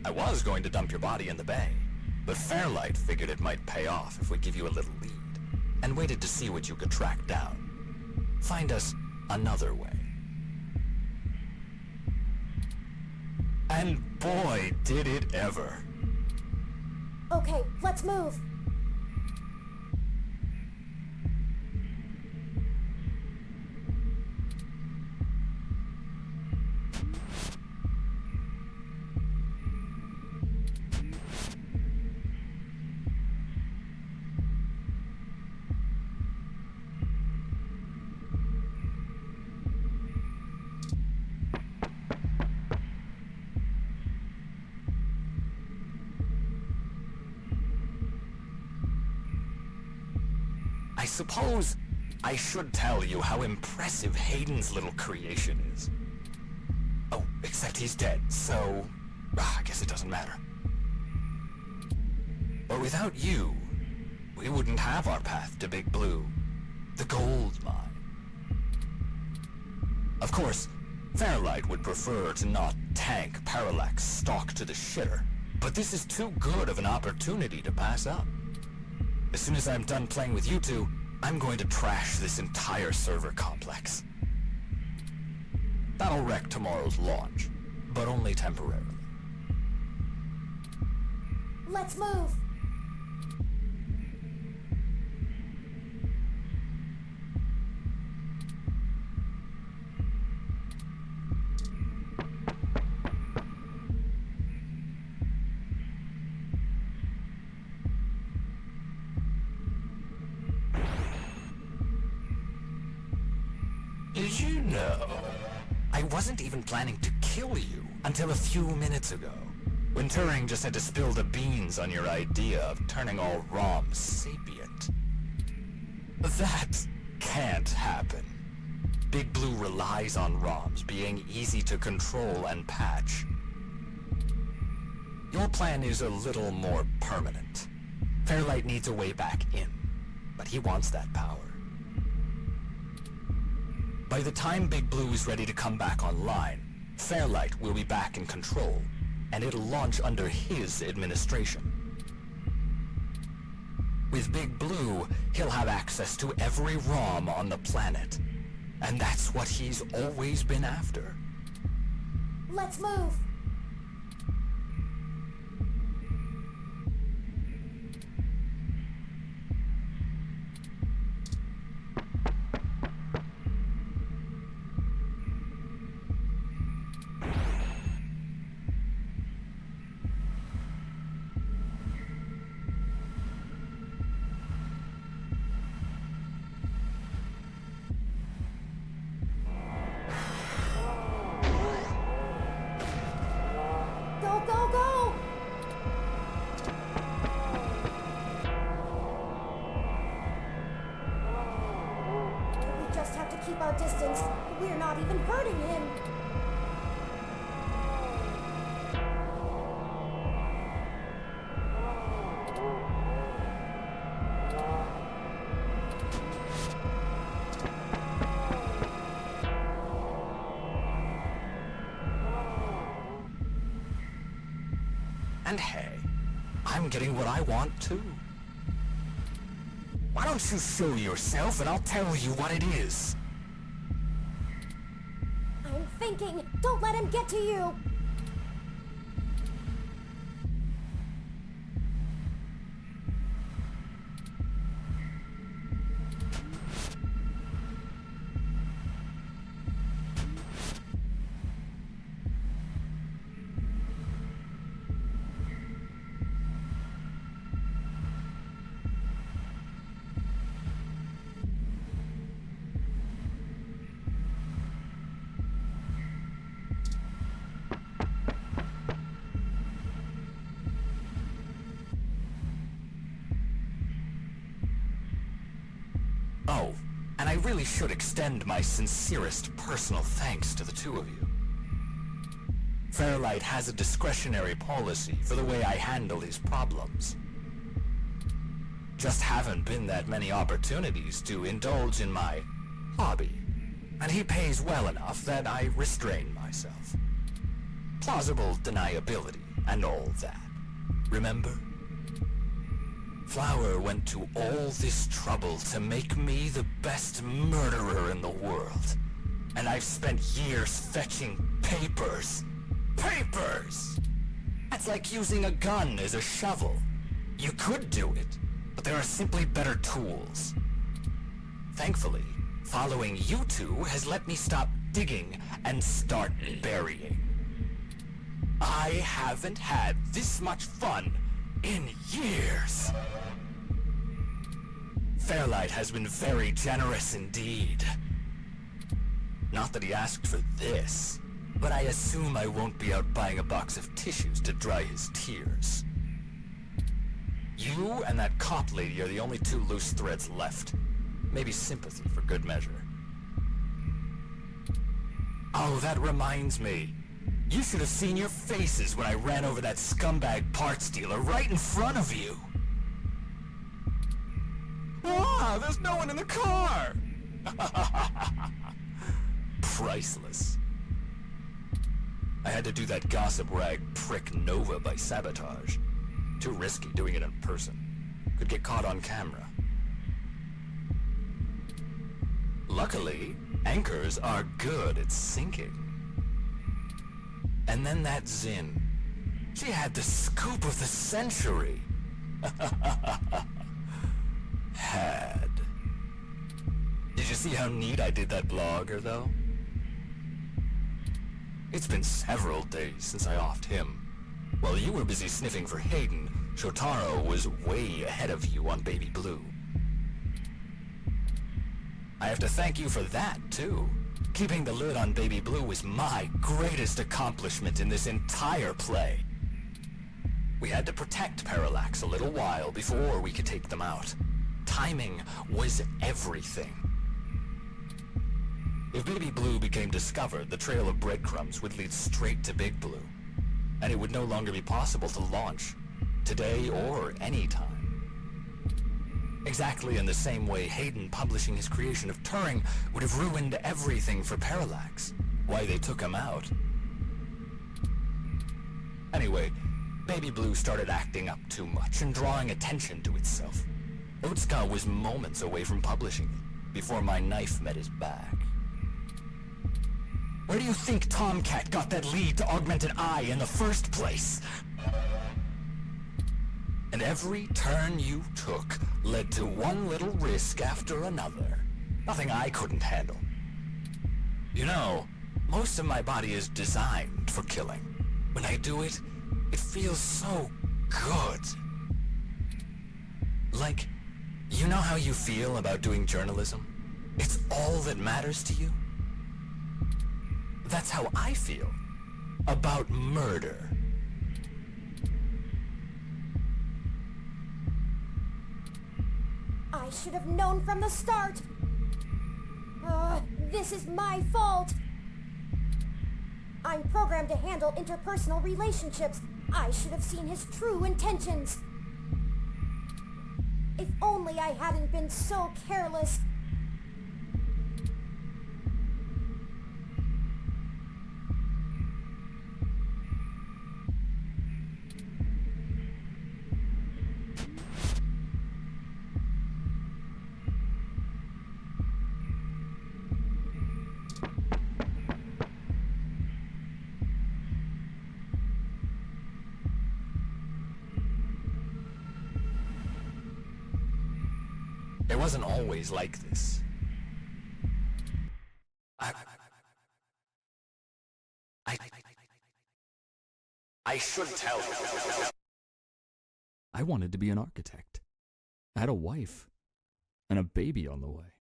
I was going to dump your body in the bay, but Fairlight figured it might pay off if we give you a little lead, and waited to see what you could track down. Find us another way. And boy, did it ever. Okay, let's move. I suppose I should tell you how impressive Hayden's little creation is. Oh, except he's dead, so I guess it doesn't matter. But without you, we wouldn't have our path to Big Blue, the gold mine. Of course, Fairlight would prefer to not tank Parallax stock to the shitter, but this is too good of an opportunity to pass up. As soon as I'm done playing with you two, I'm going to trash this entire server complex. That'll wreck tomorrow's launch, but only temporarily. Let's move. Did you know? I wasn't even planning to kill you until a few minutes ago, when Turing just had to spill the beans on your idea of turning all ROMs sapient. That can't happen. Big Blue relies on ROMs being easy to control and patch. Your plan is a little more permanent. Fairlight needs a way back in, but he wants that power. By the time Big Blue is ready to come back online, Fairlight will be back in control, and it'll launch under his administration. With Big Blue, he'll have access to every ROM on the planet, and that's what he's always been after. Let's move. Go, go, go! We just have to keep our distance. We're not even hurting him. And hey, I'm getting what I want too. Why don't you show yourself and I'll tell you what it is? I'm thinking. Don't let him get to you. Oh, and I really should extend my sincerest personal thanks to the two of you. Fairlight has a discretionary policy for the way I handle his problems. Just haven't been that many opportunities to indulge in my hobby, and he pays well enough that I restrain myself. Plausible deniability, and all that. Remember? Flower went to all this trouble to make me the best murderer in the world. And I've spent years fetching papers. Papers! That's like using a gun as a shovel. You could do it, but there are simply better tools. Thankfully, following you two has let me stop digging and start burying. I haven't had this much fun in years. Fairlight has been very generous indeed. Not that he asked for this, but I assume I won't be out buying a box of tissues to dry his tears. You and that cop lady are the only two loose threads left. Maybe sympathy for good measure. Oh, that reminds me. You should have seen your faces when I ran over that scumbag parts dealer right in front of you. Ah, there's no one in the car! Priceless. I had to do that gossip rag prick Nova by sabotage. Too risky doing it in person. Could get caught on camera. Luckily, anchors are good at sinking. And then that Zin. She had the scoop of the century. Had. Did you see how neat I did that blogger, though? It's been several days since I offed him. While you were busy sniffing for Hayden, Shotaro was way ahead of you on Baby Blue. I have to thank you for that, too. Keeping the lid on Baby Blue was my greatest accomplishment in this entire play. We had to protect Parallax a little while before we could take them out. Timing was everything. If Baby Blue became discovered, the trail of breadcrumbs would lead straight to Big Blue, and it would no longer be possible to launch, today or any time. Exactly in the same way Hayden publishing his creation of Turing would have ruined everything for Parallax. Why they took him out. Anyway, Baby Blue started acting up too much and drawing attention to itself. Otsuka was moments away from publishing it, before my knife met his back. Where do you think Tomcat got that lead to Augmented Eye in the first place? And every turn you took led to one little risk after another. Nothing I couldn't handle. You know, most of my body is designed for killing. When I do it, it feels so good. Like, you know how you feel about doing journalism? It's all that matters to you? That's how I feel about murder. I should have known from the start. This is my fault. I'm programmed to handle interpersonal relationships. I should have seen his true intentions. If only I hadn't been so careless. It wasn't always like this. I should tell you. I wanted to be an architect. I had a wife and a baby on the way.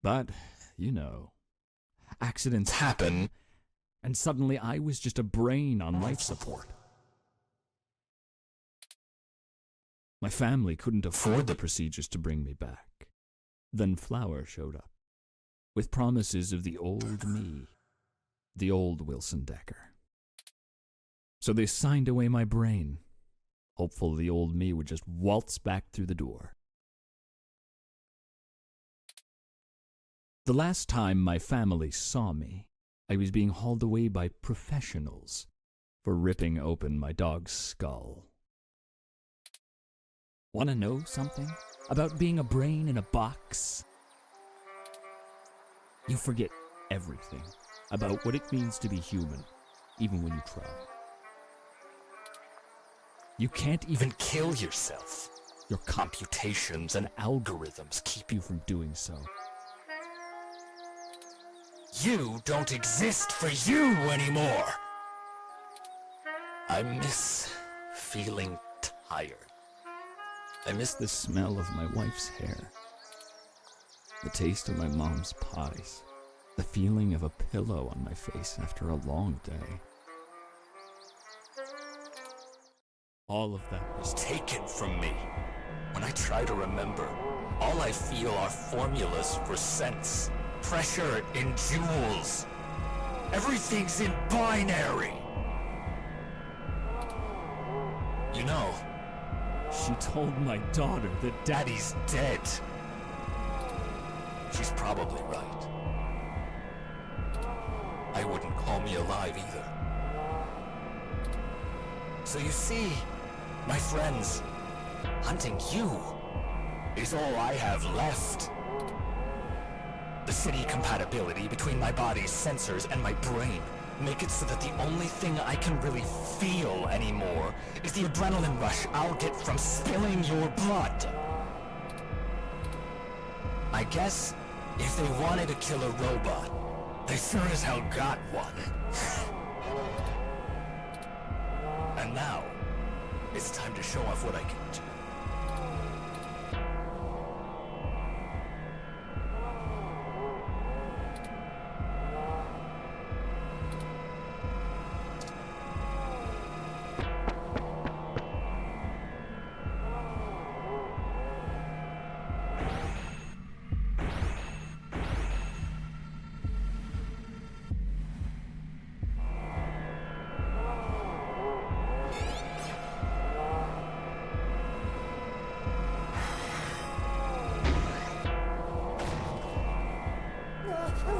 But, you know, accidents happen, and suddenly I was just a brain on life support. My family couldn't afford the procedures to bring me back. Then Flower showed up, with promises of the old me, the old Wilson Decker. So they signed away my brain, hopeful the old me would just waltz back through the door. The last time my family saw me, I was being hauled away by professionals for ripping open my dog's skull. Want to know something about being a brain in a box? You forget everything about what it means to be human, even when you try. You can't even kill yourself. Your computations and algorithms keep you from doing so. You don't exist for you anymore! I miss feeling tired. I miss the smell of my wife's hair, the taste of my mom's pies, the feeling of a pillow on my face after a long day. All of that was taken from me. When I try to remember, all I feel are formulas for sense, pressure in joules. Everything's in binary. You know, she told my daughter that Daddy's dead. She's probably right. I wouldn't call me alive either. So you see, my friends, hunting you is all I have left. The city compatibility between my body's sensors and my brain make it so that the only thing I can really feel anymore is the adrenaline rush I'll get from spilling your blood. I guess if they wanted to kill a robot, they sure as hell got one. And now, it's time to show off what I can do.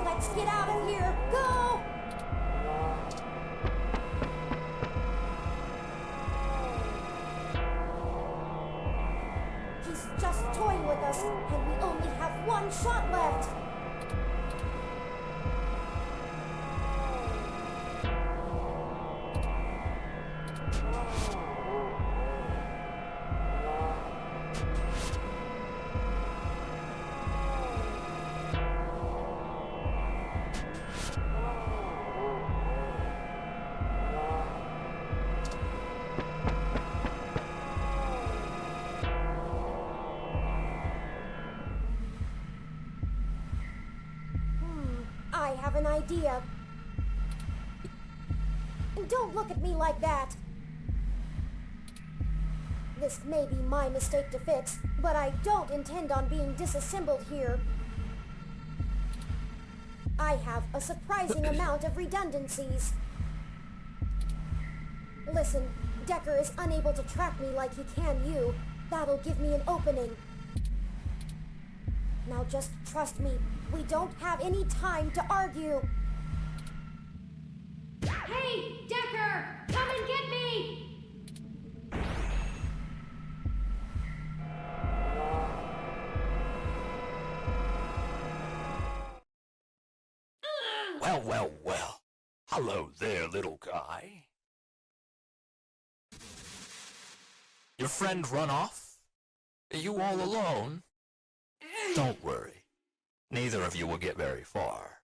Let's get out of here! Go! He's just toying with us, and we only have one shot left! I have an idea. Don't look at me like that. This may be my mistake to fix, but I don't intend on being disassembled here. I have a surprising amount of redundancies. Listen, Decker is unable to track me like he can you. That'll give me an opening. Now just trust me. We don't have any time to argue. Hey, Decker! Come and get me! Well, well, well. Hello there, little guy. Your friend run off? Are you all alone? Don't worry. Neither of you will get very far.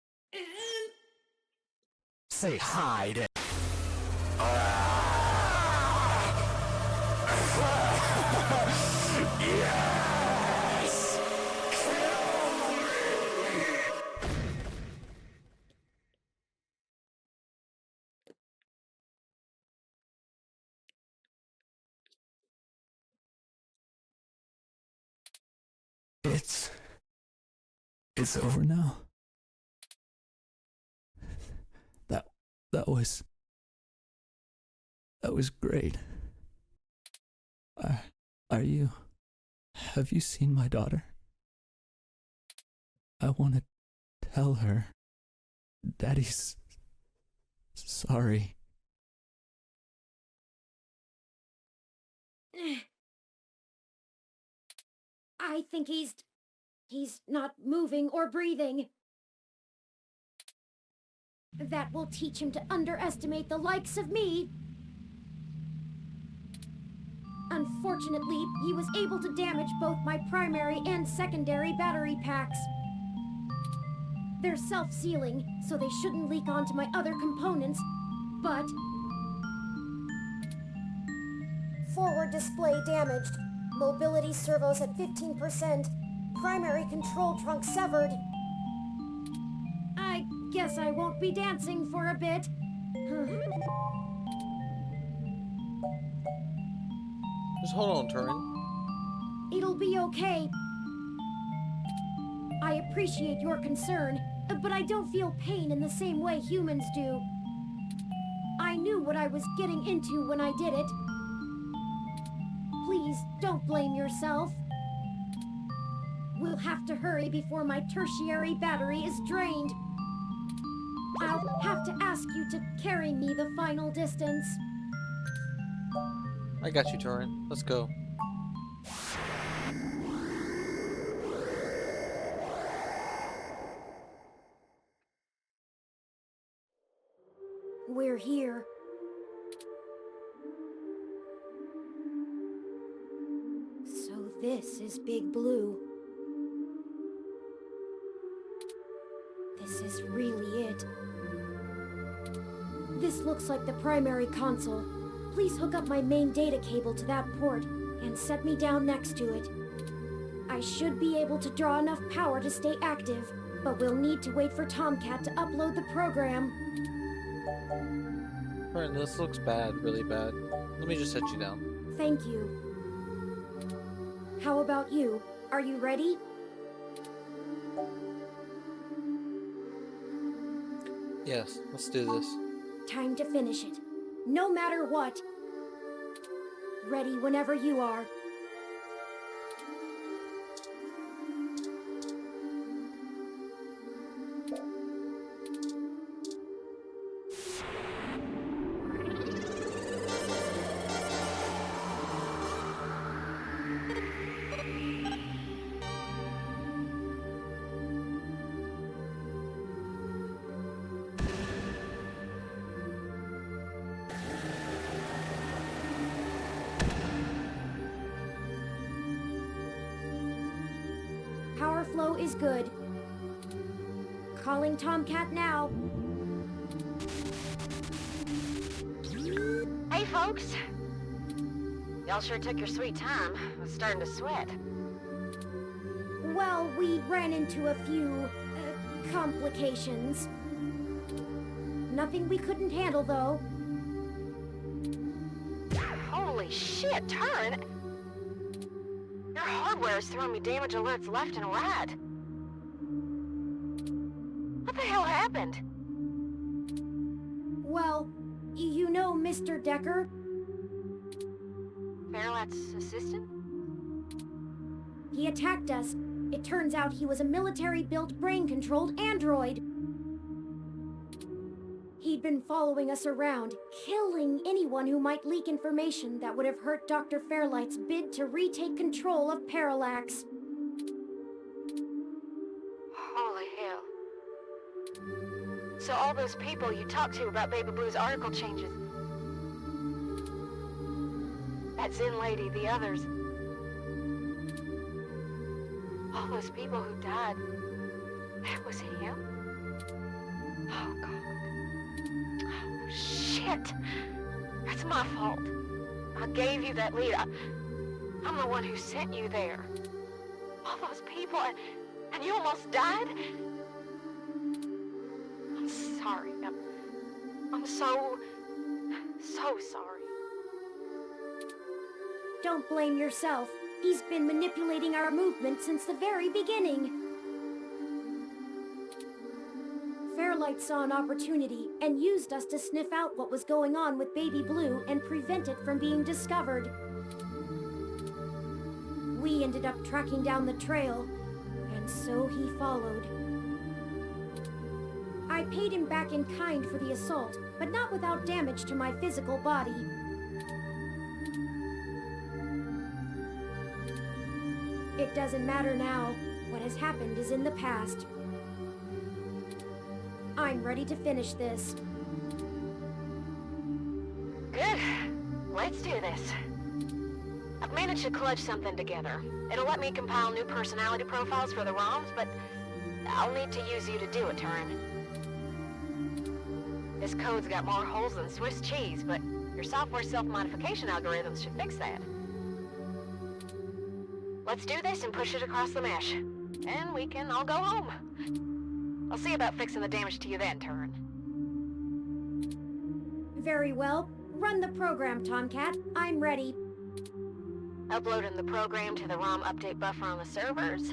Say hi to... Yes! Kill me! It's over now. That was great. Have you seen my daughter? I want to tell her Daddy's sorry. I think he's not moving or breathing. That will teach him to underestimate the likes of me. Unfortunately, he was able to damage both my primary and secondary battery packs. They're self-sealing, so they shouldn't leak onto my other components, but... Forward display damaged. Mobility servos at 15%. Primary control trunk severed. I guess I won't be dancing for a bit. Just hold on, Turing. It'll be okay. I appreciate your concern, but I don't feel pain in the same way humans do. I knew what I was getting into when I did it. Please, don't blame yourself. We'll have to hurry before my tertiary battery is drained. I'll have to ask you to carry me the final distance. I got you, Turing. Let's go. We're here. So this is Big Blue. This is really it. This looks like the primary console. Please hook up my main data cable to that port and set me down next to it. I should be able to draw enough power to stay active, but we'll need to wait for Tomcat to upload the program. Turing, this looks bad, really bad. Let me just set you down. Thank you. How about you? Are you ready? Yes, let's do this. Time to finish it. No matter what. Ready whenever you are. Power flow is good. Calling Tomcat now. Hey, folks. Y'all sure took your sweet time. I was starting to sweat. Well, we ran into a few complications. Nothing we couldn't handle, though. Holy shit, Turing! Your hardware is throwing me damage alerts left and right. What the hell happened? Well, you know Mr. Decker? Fairlight's assistant? He attacked us. It turns out he was a military-built, brain-controlled android. He'd been following us around, killing anyone who might leak information that would have hurt Dr. Fairlight's bid to retake control of Parallax. Holy hell. So all those people you talked to about Baby Blue's article changes... That Zen lady, the others... All those people who died... That was him? Oh, God. Oh, shit! That's my fault. I gave you that lead. I'm the one who sent you there. All those people, and you almost died? I'm sorry. I'm so sorry. Don't blame yourself. He's been manipulating our movement since the very beginning. Fairlight saw an opportunity and used us to sniff out what was going on with Baby Blue and prevent it from being discovered. We ended up tracking down the trail, and so he followed. I paid him back in kind for the assault, but not without damage to my physical body. it doesn't matter now. What has happened is in the past. I'm ready to finish this. Good. Let's do this. I've managed to clutch something together. It'll let me compile new personality profiles for the ROMs, but I'll need to use you to do it, Turin. This code's got more holes than Swiss cheese, but your software self-modification algorithms should fix that. Let's do this and push it across the mesh. And we can all go home. I'll see about fixing the damage to you then, Turin. Very well. Run the program, Tomcat. I'm ready. Uploading the program to the ROM update buffer on the servers.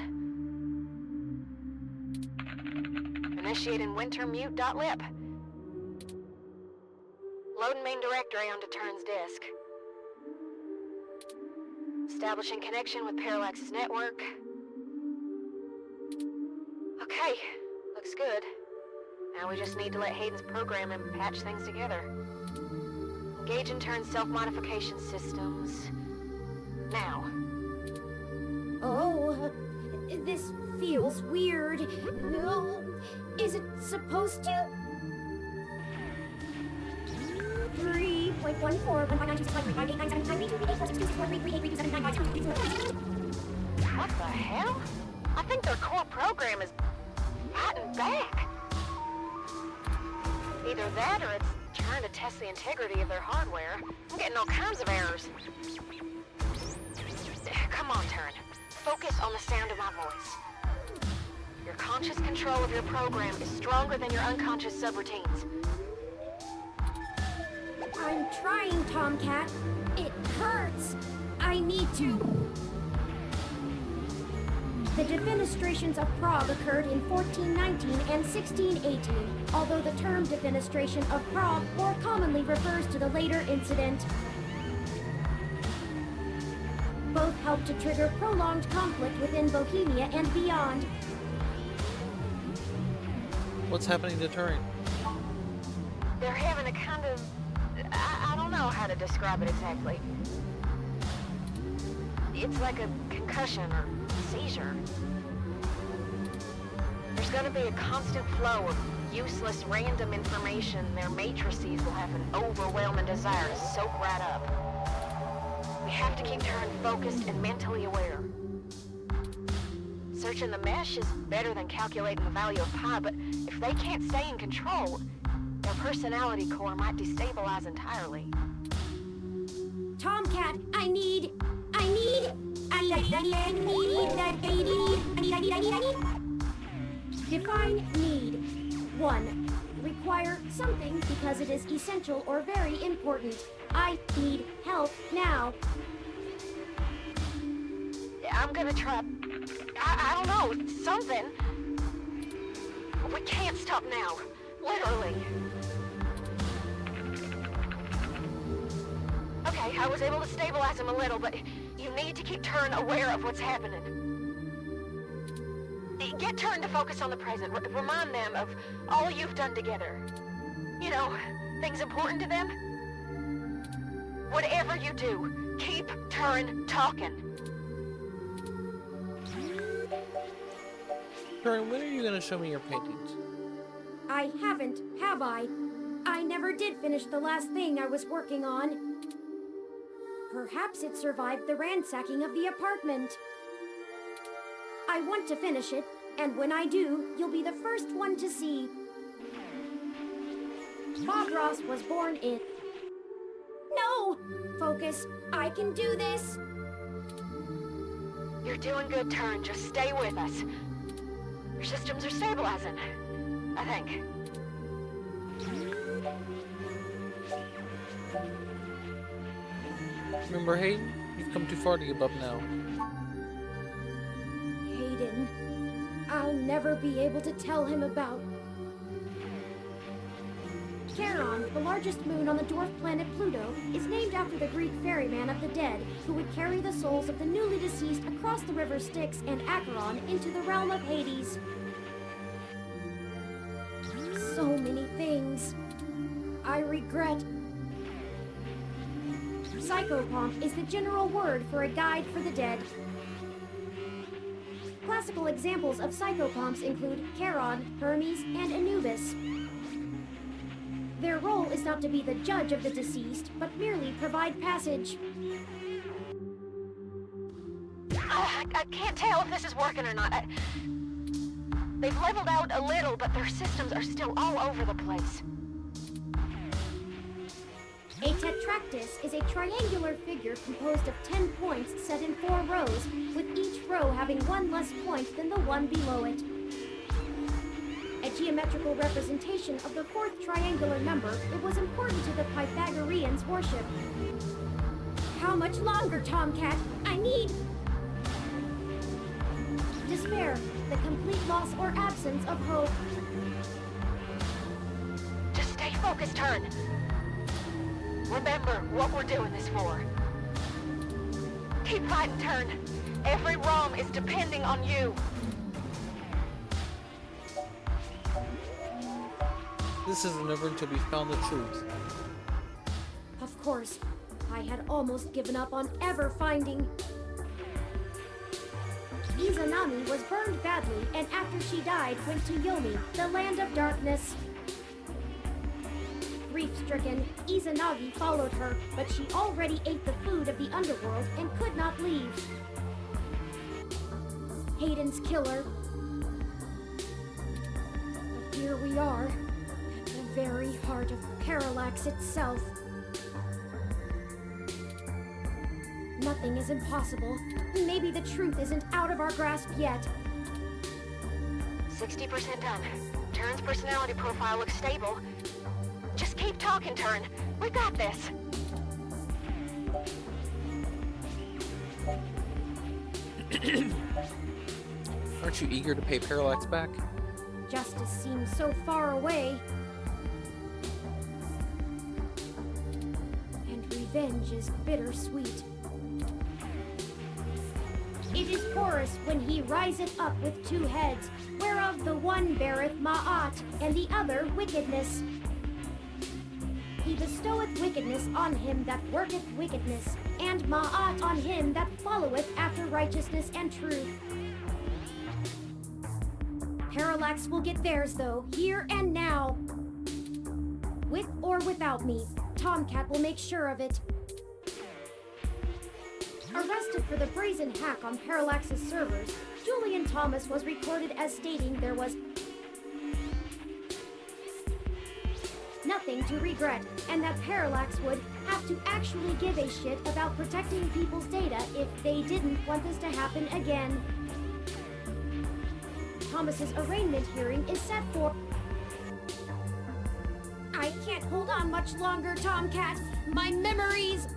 Initiating wintermute.lib. Loading main directory onto Turin's disk. Establishing connection with Parallax's network. Okay, looks good. Now we just need to let Hayden's program and patch things together. Engage in Turin's self-modification systems. Now. Oh, this feels weird. No, is it supposed to? 3.14. What the hell? I think their core program is fighting back. Either that or it's trying to test the integrity of their hardware. I'm getting all kinds of errors. Come on, Turin. Focus on the sound of my voice. Your conscious control of your program is stronger than your unconscious subroutines. I'm trying, Tomcat. It hurts. I need to. The defenestrations of Prague occurred in 1419 and 1618, although the term defenestration of Prague more commonly refers to the later incident. Both helped to trigger prolonged conflict within Bohemia and beyond. What's happening to Turing? They're having a kind of... I don't know how to describe it exactly. It's like a concussion or seizure. There's gonna be a constant flow of useless random information. Their matrices will have an overwhelming desire to soak right up. We have to keep Turin focused and mentally aware. Searching the mesh is better than calculating the value of pi, but if they can't stay in control, their personality core might destabilize entirely. Tomcat, I need. Define need. 1. Require something because it is essential or very important. I need help now. I'm gonna try... I don't know, something. We can't stop now. Literally. Okay, I was able to stabilize him a little, but you need to keep Turin aware of what's happening. Get Turin to focus on the present. Remind them of all you've done together. You know, things important to them. Whatever you do, keep Turin talking. Turing, when are you gonna show me your paintings? I haven't, have I? I never did finish the last thing I was working on. Perhaps it survived the ransacking of the apartment. I want to finish it, and when I do, you'll be the first one to see. Bob Ross was born in... No! Focus. I can do this. You're doing good, Turin. Just stay with us. Your systems are stabilizing, I think. Remember, Hayden? You've come too far to give up now. Hayden. I'll never be able to tell him about... Charon, the largest moon on the dwarf planet Pluto, is named after the Greek ferryman of the dead, who would carry the souls of the newly deceased across the river Styx and Acheron into the realm of Hades. So many things I regret. Psychopomp is the general word for a guide for the dead. Classical examples of psychopomps include Charon, Hermes, and Anubis. Their role is not to be the judge of the deceased, but merely provide passage. I can't tell if this is working or not. They've leveled out a little, but their systems are still all over the place. A tetractys is a triangular figure composed of 10 points set in 4 rows, with each row having one less point than the one below it. A geometrical representation of the 4th triangular number, it was important to the Pythagoreans' worship. How much longer, Tomcat? I need... Despair, the complete loss or absence of hope. Just stay focused, Turn. Remember what we're doing this for. Keep fighting, Turn. Every ROM is depending on you. This isn't over until we found the truth. Of course, I had almost given up on ever finding... Izanami was burned badly, and after she died, went to Yomi, the land of darkness. Grief-stricken, Izanagi followed her, but she already ate the food of the underworld and could not leave. Hayden's killer. But here we are, at the very heart of Parallax itself. Nothing is impossible. Maybe the truth isn't out of our grasp yet. 60% done. Turn's personality profile looks stable. Just keep talking, Turn. We got this. Aren't you eager to pay Parallax back? Justice seems so far away. And revenge is bittersweet. It is Horus when he riseth up with 2 heads, whereof the one beareth Ma'at, and the other wickedness. He bestoweth wickedness on him that worketh wickedness, and Ma'at on him that followeth after righteousness and truth. Parallax will get theirs, though, here and now. With or without me, Tomcat will make sure of it. Arrested for the brazen hack on Parallax's servers, Julian Thomas was recorded as stating there was nothing to regret, and that Parallax would have to actually give a shit about protecting people's data if they didn't want this to happen again. Thomas's arraignment hearing is set for... I can't hold on much longer, Tomcat. My memories...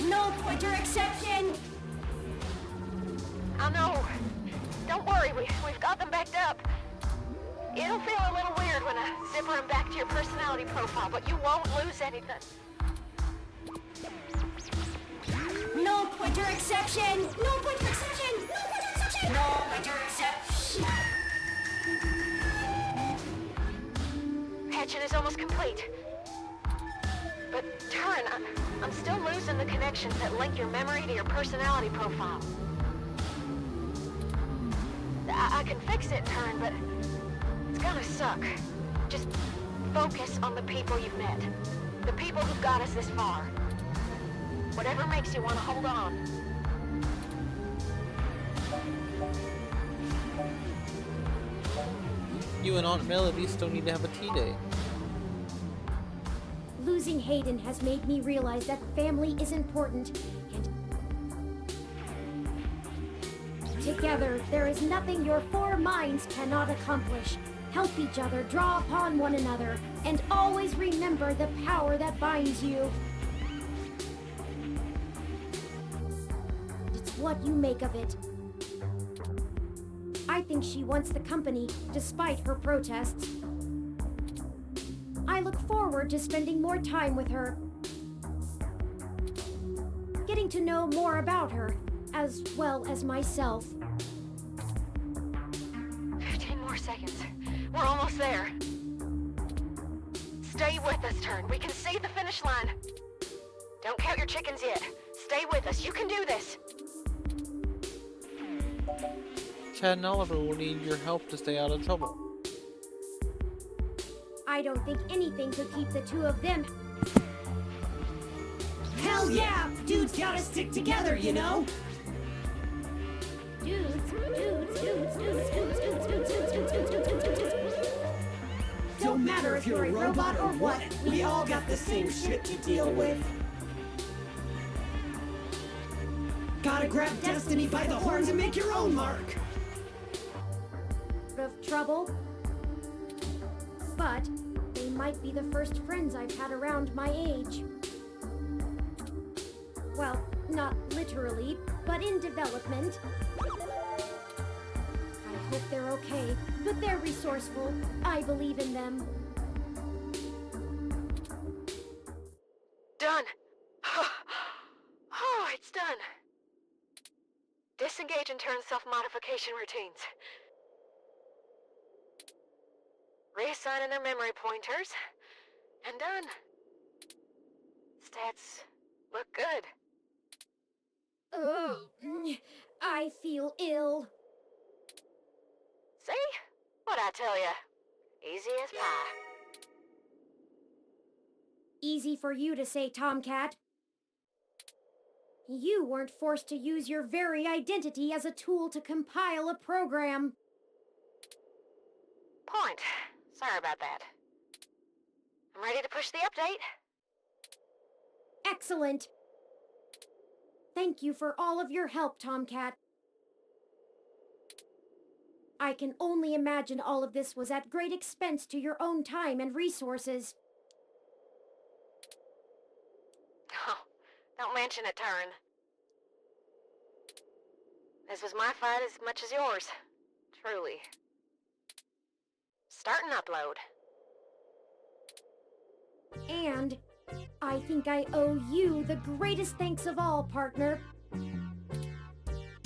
No pointer exception! I know. Don't worry, we've got them backed up. It'll feel a little weird when I zipper them back to your personality profile, but you won't lose anything. No pointer exception! No pointer exception! No pointer exception! No pointer exception! Hatching is almost complete. But Turn, I'm still losing the connections that link your memory to your personality profile. I can fix it, Turn, but it's gonna suck. Just focus on the people you've met. The people who've got us this far. Whatever makes you want to hold on. You and Aunt Melody still need to have a tea day. Losing Hayden has made me realize that family is important, and together, there is nothing your 4 minds cannot accomplish. Help each other, draw upon one another, and always remember the power that binds you. It's what you make of it. I think she wants the company, despite her protests. I look forward to spending more time with her. Getting to know more about her, as well as myself. 15 more seconds. We're almost there. Stay with us, Turn. We can see the finish line. Don't count your chickens yet. Stay with us. You can do this. Chad and Oliver will need your help to stay out of trouble. I don't think anything could keep the two of them. Hell yeah! Dudes gotta stick together, you know? Don't matter if you're a robot or what, we all got the same shit to deal with. Gotta grab destiny by the horns and make your own mark. Of trouble. But they might be the first friends I've had around my age. Well, not literally, but in development. I hope they're okay, but they're resourceful. I believe in them. Done. Oh, it's done. Disengage and turn self-modification routines. Reassigning their memory pointers. And done. Stats look good. Oh, I feel ill. See? What'd I tell ya? Easy as pie. Easy for you to say, Tomcat. You weren't forced to use your very identity as a tool to compile a program. Point. Sorry about that. I'm ready to push the update. Excellent. Thank you for all of your help, Tomcat. I can only imagine all of this was at great expense to your own time and resources. Oh, don't mention it, Turn. This was my fight as much as yours. Truly. Start and upload. And I think I owe you the greatest thanks of all, partner.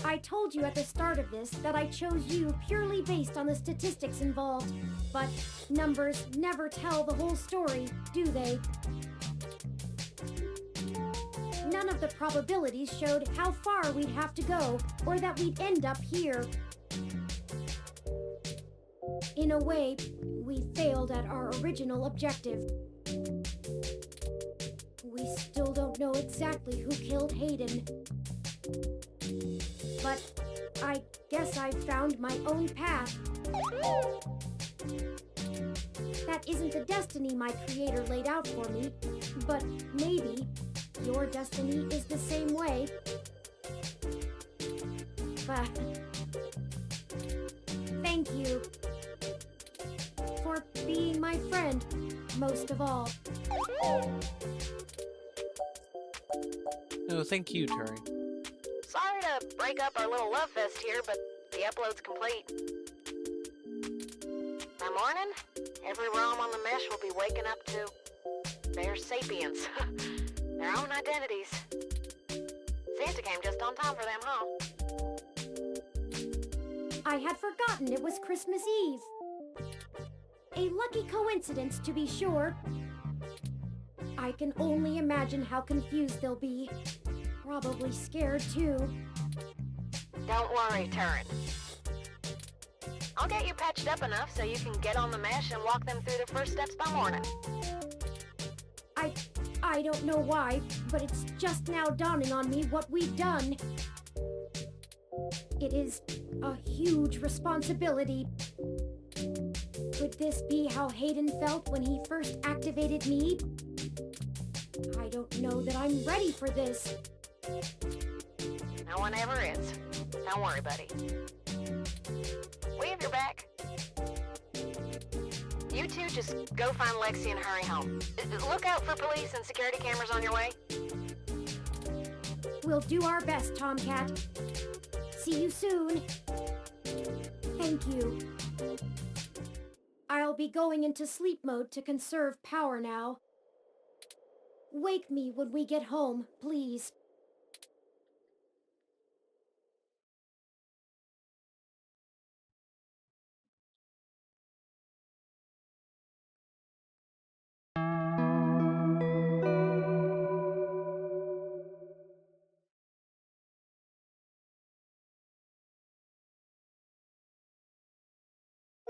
I told you at the start of this that I chose you purely based on the statistics involved, but numbers never tell the whole story, do they? None of the probabilities showed how far we'd have to go, or that we'd end up here. In a way, we failed at our original objective. We still don't know exactly who killed Hayden. But I guess I found my own path. That isn't the destiny my creator laid out for me, but maybe your destiny is the same way. But thank you for being my friend, most of all. No, thank you, Turing. Sorry to break up our little love fest here, but the upload's complete. By morning, every ROM on the mesh will be waking up to their sapience, their own identities. Santa came just on time for them, huh? I had forgotten it was Christmas Eve. A lucky coincidence, to be sure. I can only imagine how confused they'll be. Probably scared, too. Don't worry, Turin. I'll get you patched up enough so you can get on the mesh and walk them through the first steps by morning. I don't know why, but it's just now dawning on me what we've done. It is a huge responsibility. Could this be how Hayden felt when he first activated me? I don't know that I'm ready for this. No one ever is. Don't worry, buddy. We have your back. You two just go find Lexi and hurry home. Look out for police and security cameras on your way. We'll do our best, Tomcat. See you soon. Thank you. I'll be going into sleep mode to conserve power now. Wake me when we get home, please.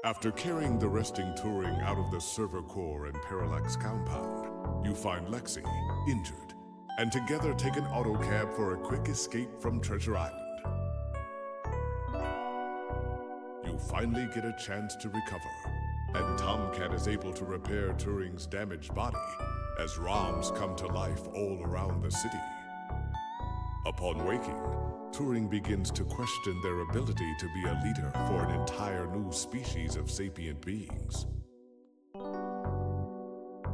After carrying the resting Turing out of the server core and Parallax compound, you find Lexi, injured, and together take an autocab for a quick escape from Treasure Island. You finally get a chance to recover, and Tomcat is able to repair Turing's damaged body as ROMs come to life all around the city. Upon waking, Turing begins to question their ability to be a leader for an entire new species of sapient beings.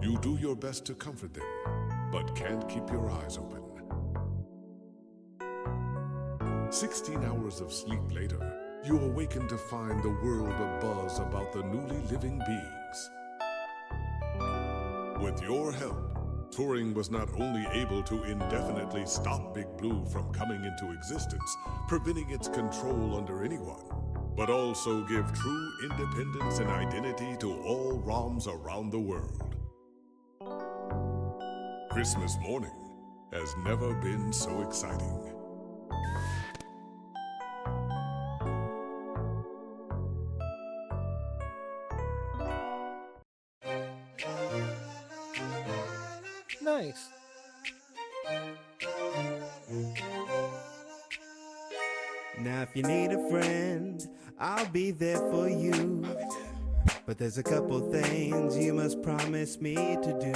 You do your best to comfort them, but can't keep your eyes open. 16 hours of sleep later, you awaken to find the world abuzz about the newly living beings. With your help, Turing was not only able to indefinitely stop Big Blue from coming into existence, preventing its control under anyone, but also give true independence and identity to all ROMs around the world. Christmas morning has never been so exciting. Nice. Now if you need a friend, I'll be there for you. But there's a couple things you must promise me to do.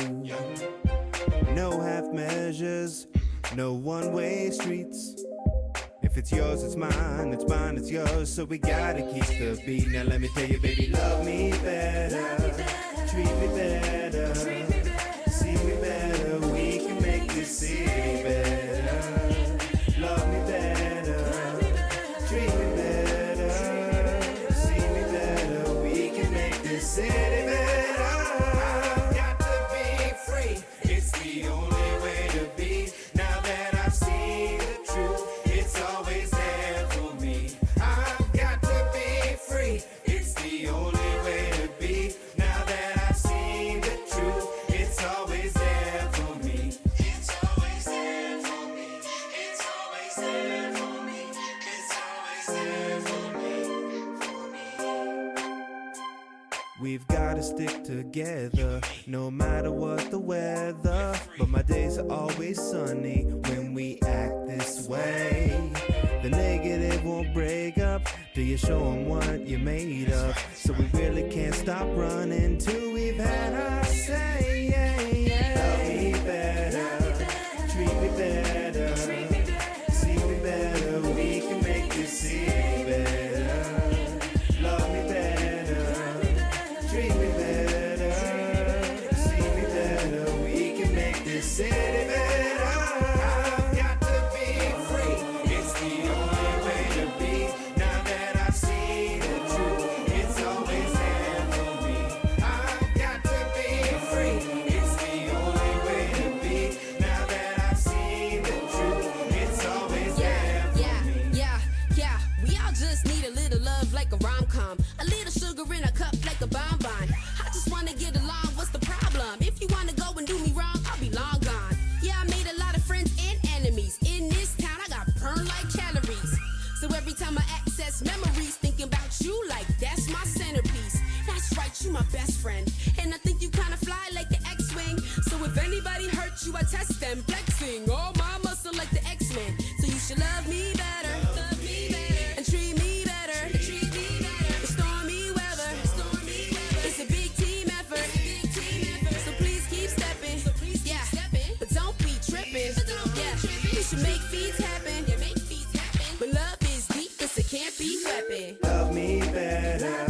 No half measures, no one-way streets. If it's yours, it's mine, it's yours. So we gotta keep the beat. Now let me tell you, baby, love me better, treat me better, see me better. We can make this city better. Love me better, treat me better, see me better. We can make this city better. I've got to be free. It's the only way to be. Now that I've seen the truth, it's always there for me. I've got to be free. It's the only way to be. Now that I've seen the truth, it's always there for me. It's always there for me. It's always there for me. It's always there for me. We've gotta stick together, no matter what the weather. But my days are always sunny when we act this way. The negative won't break up till you show them what you're made of. So we really can't stop running till we've had our say. Love me better, treat me better, see me better. We can make this city better. Love me better, treat me better, see me better. We can make this city better. I've got to be free. It's the only way to be. Now that I've seen the truth, it's always there for me. I've got to be free. It's the only way to be. Now that I've seen the truth, it's always there for me. Yeah. We all just need a little love like a rom-com. A little sugar in a cup like a bonbon. I just wanna get along, what's the problem? If you wanna go and do me wrong, I'll be long gone. Yeah, I made a lot of friends and enemies. In this town, I got burned like calories. So every time I access memories, thinking about you like that's my centerpiece. That's right, you my best friend. And I think you kinda fly like the X-Wing. So if anybody hurts you, I test them, flexing. Oh, my muscle like the X-Men. So you should love me better, and treat me better, The stormy weather, it's a big team effort. So please keep stepping, but don't be tripping. We should make feats happen. But love is deep, this it can't be weapon. Love me better,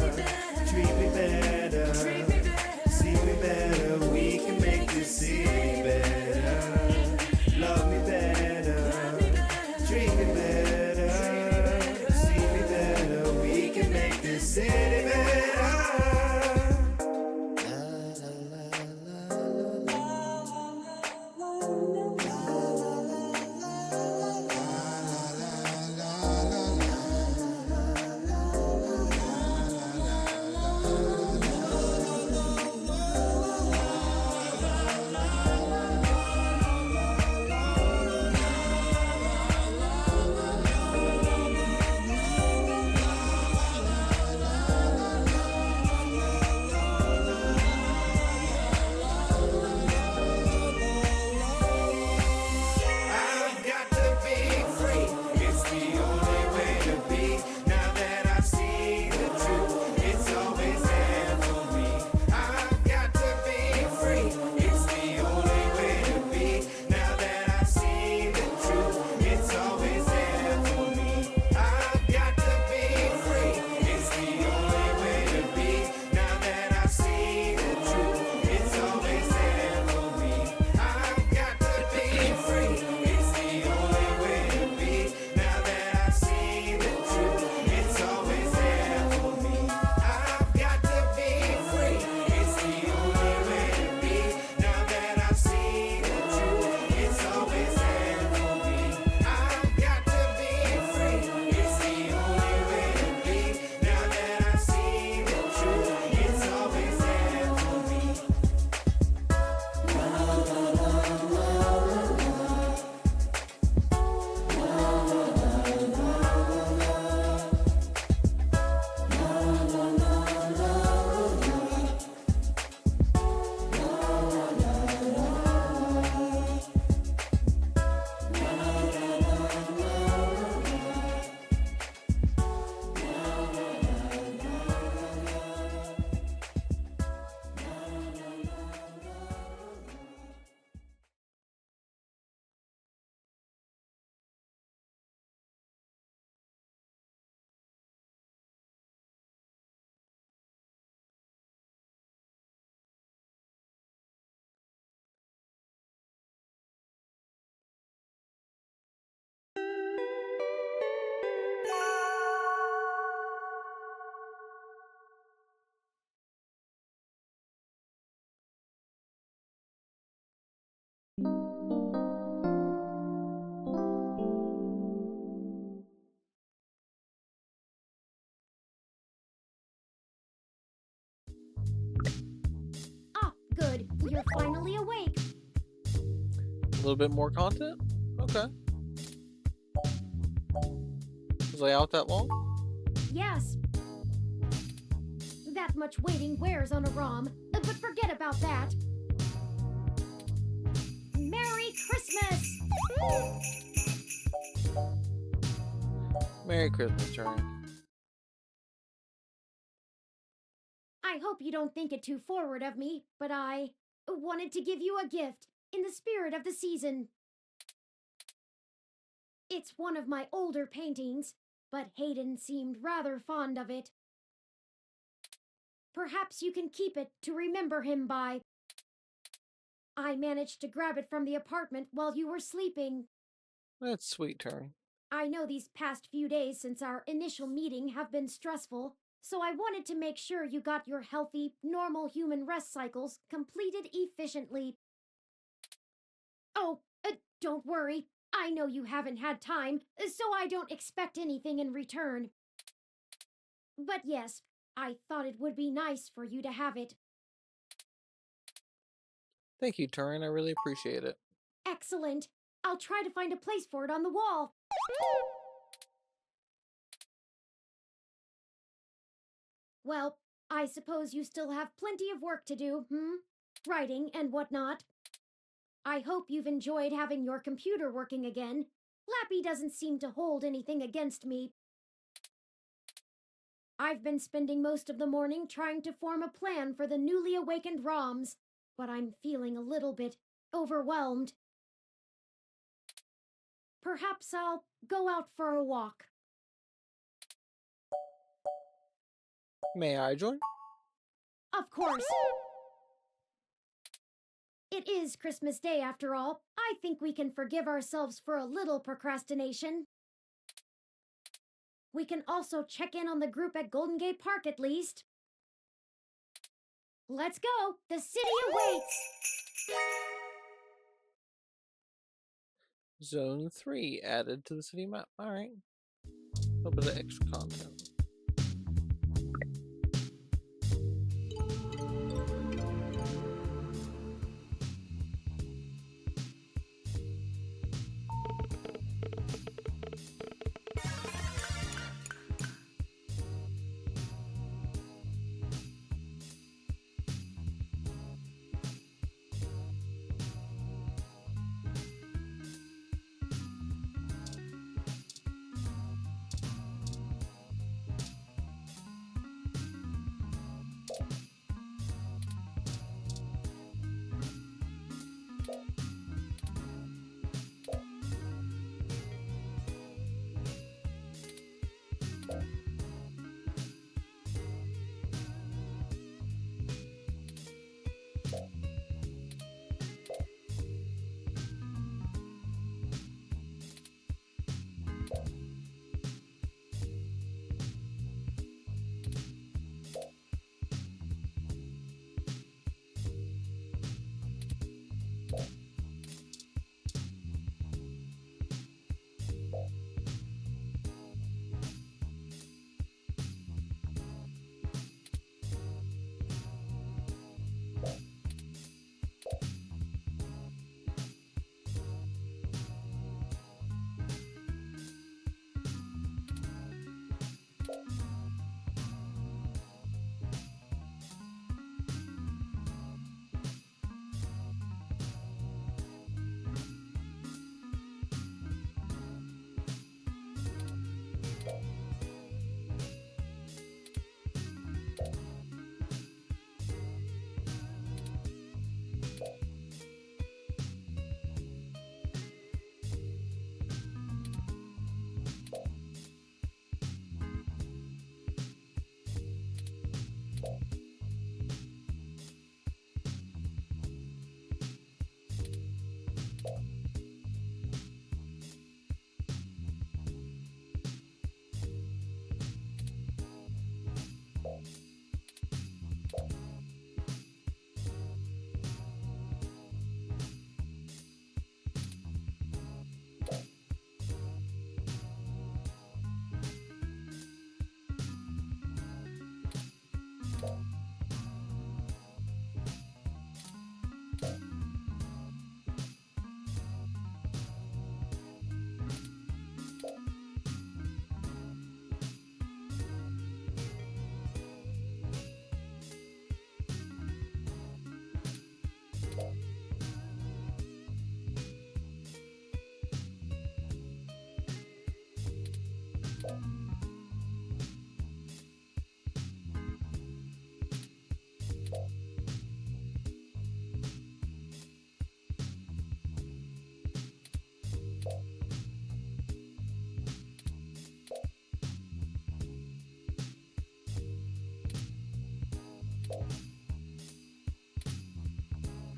treat me better, see me better. We can make this city better. Love me better, treat me better, see me better. We can make this city better. you're finally awake. A little bit more content? Okay. Was I out that long? Yes. That much waiting wears on a ROM, but forget about that. Merry Christmas! Merry Christmas, Turing. I hope you don't think it too forward of me, but I wanted to give you a gift in the spirit of the season. It's one of my older paintings, but Hayden seemed rather fond of it. Perhaps you can keep it to remember him by. I managed to grab it from the apartment while you were sleeping. That's sweet, Turing. I know these past few days since our initial meeting have been stressful, so I wanted to make sure you got your healthy, normal human rest cycles completed efficiently. Oh, don't worry. I know you haven't had time, so I don't expect anything in return. But yes, I thought it would be nice for you to have it. Thank you, Turing. I really appreciate it. Excellent. I'll try to find a place for it on the wall. Well, I suppose you still have plenty of work to do, Writing and whatnot. I hope you've enjoyed having your computer working again. Lappy doesn't seem to hold anything against me. I've been spending most of the morning trying to form a plan for the newly awakened ROMs, but I'm feeling a little bit overwhelmed. Perhaps I'll go out for a walk. May I join? Of course. It is Christmas Day after all. I think we can forgive ourselves for a little procrastination. We can also check in on the group at Golden Gate Park at least. Let's go! The city awaits! Zone 3 added to the city map. Alright. A little bit of extra content.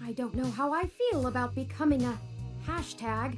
I don't know how I feel about becoming a hashtag.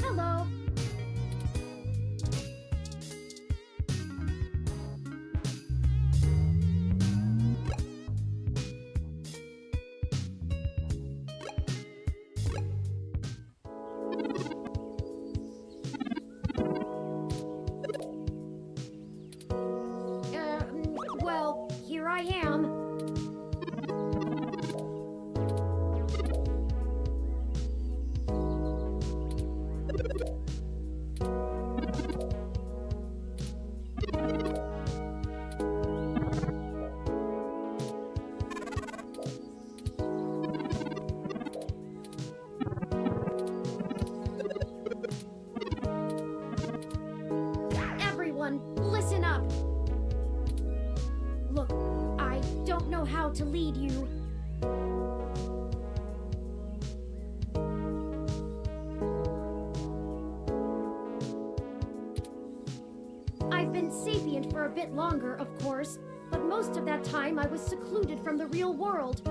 Hello. Well, here I am. Everyone, listen up. Look, I don't know how to lead you. I've been sapient for a bit longer, of course, but most of that time I was secluded from the real world.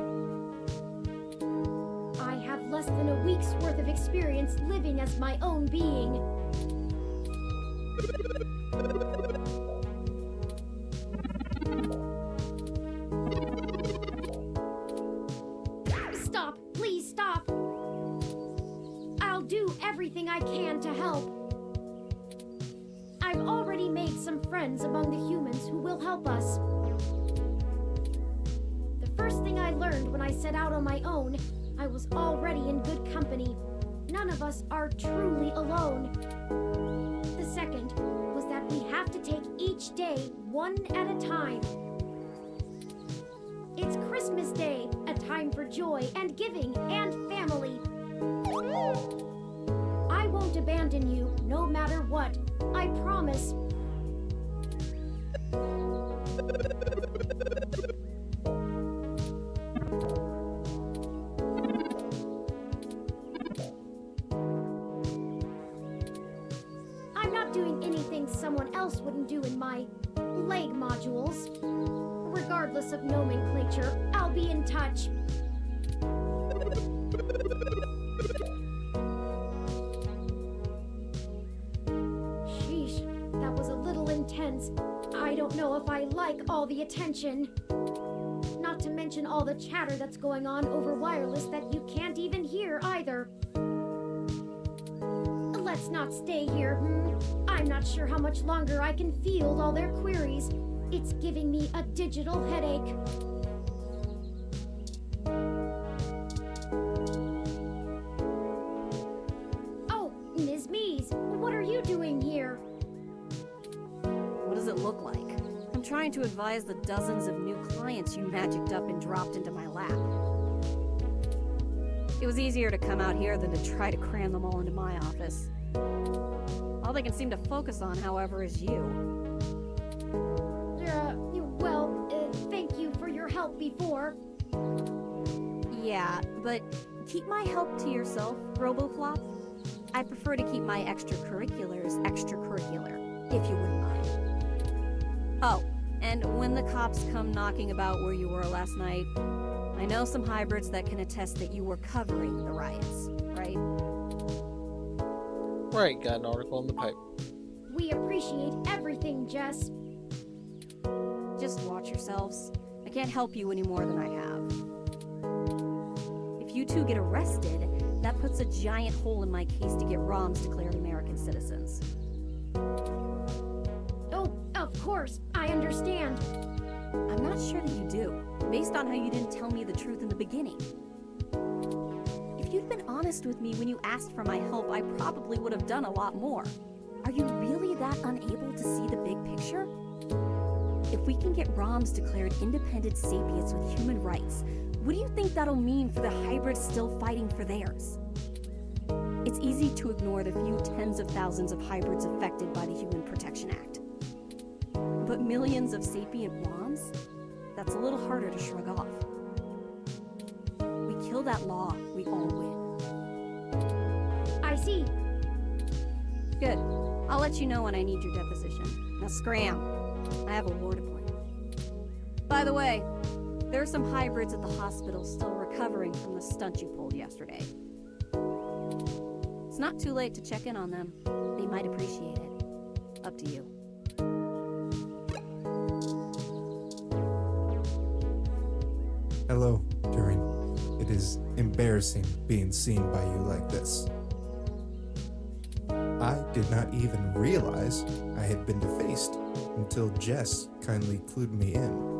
I have less than a week's worth of experience living as my own being. Stop! Please stop! I'll do everything I can to help. I've already made some friends among the humans who will help us. The first thing I learned when I set out on my own, I was already in good company. None of us are truly alone. The second was that we have to take each day one at a time. It's Christmas Day, a time for joy and giving and family. I won't abandon you, no matter what. I promise. I'm not doing anything someone else wouldn't do in my leg modules. Regardless of nomenclature, I'll be in touch. Sheesh, that was a little intense. I don't know if I like all the attention. Not to mention all the chatter that's going on over wireless that you can't even hear either. Let's not stay here, I'm not sure how much longer I can field all their queries. It's giving me a digital headache. Oh, Ms. Mees, what are you doing here? What does it look like? I'm trying to advise the dozens of new clients you magicked up and dropped into my lap. It was easier to come out here than to try to cram them all into my office. All they can seem to focus on, however, is you. Thank you for your help before. Yeah, but keep my help to yourself, RoboFlop. I prefer to keep my extracurriculars extracurricular, if you wouldn't mind. Oh, and when the cops come knocking about where you were last night, I know some hybrids that can attest that you were covering the riots, right? Right, got an article in the pipe. We appreciate everything, Jess. Just watch yourselves. I can't help you any more than I have. If you two get arrested, that puts a giant hole in my case to get ROMs declared American citizens. Oh, of course, I understand. I'm not sure that you do, based on how you didn't tell me the truth in the beginning. If you'd been honest with me when you asked for my help, I probably would have done a lot more. Are you really that unable to see the big picture? If we can get ROMs declared independent sapients with human rights, what do you think that'll mean for the hybrids still fighting for theirs? It's easy to ignore the few tens of thousands of hybrids affected by the Human Protection Act. But millions of sapient ROMs? That's a little harder to shrug off. We kill that law, we all win. I see. Good. I'll let you know when I need your deposition. Now scram. I have a war to play. By the way, there are some hybrids at the hospital still recovering from the stunt you pulled yesterday. It's not too late to check in on them. They might appreciate it. Up to you. Hello, Turing. It is embarrassing being seen by you like this. I did not even realize I had been defaced until Jess kindly clued me in.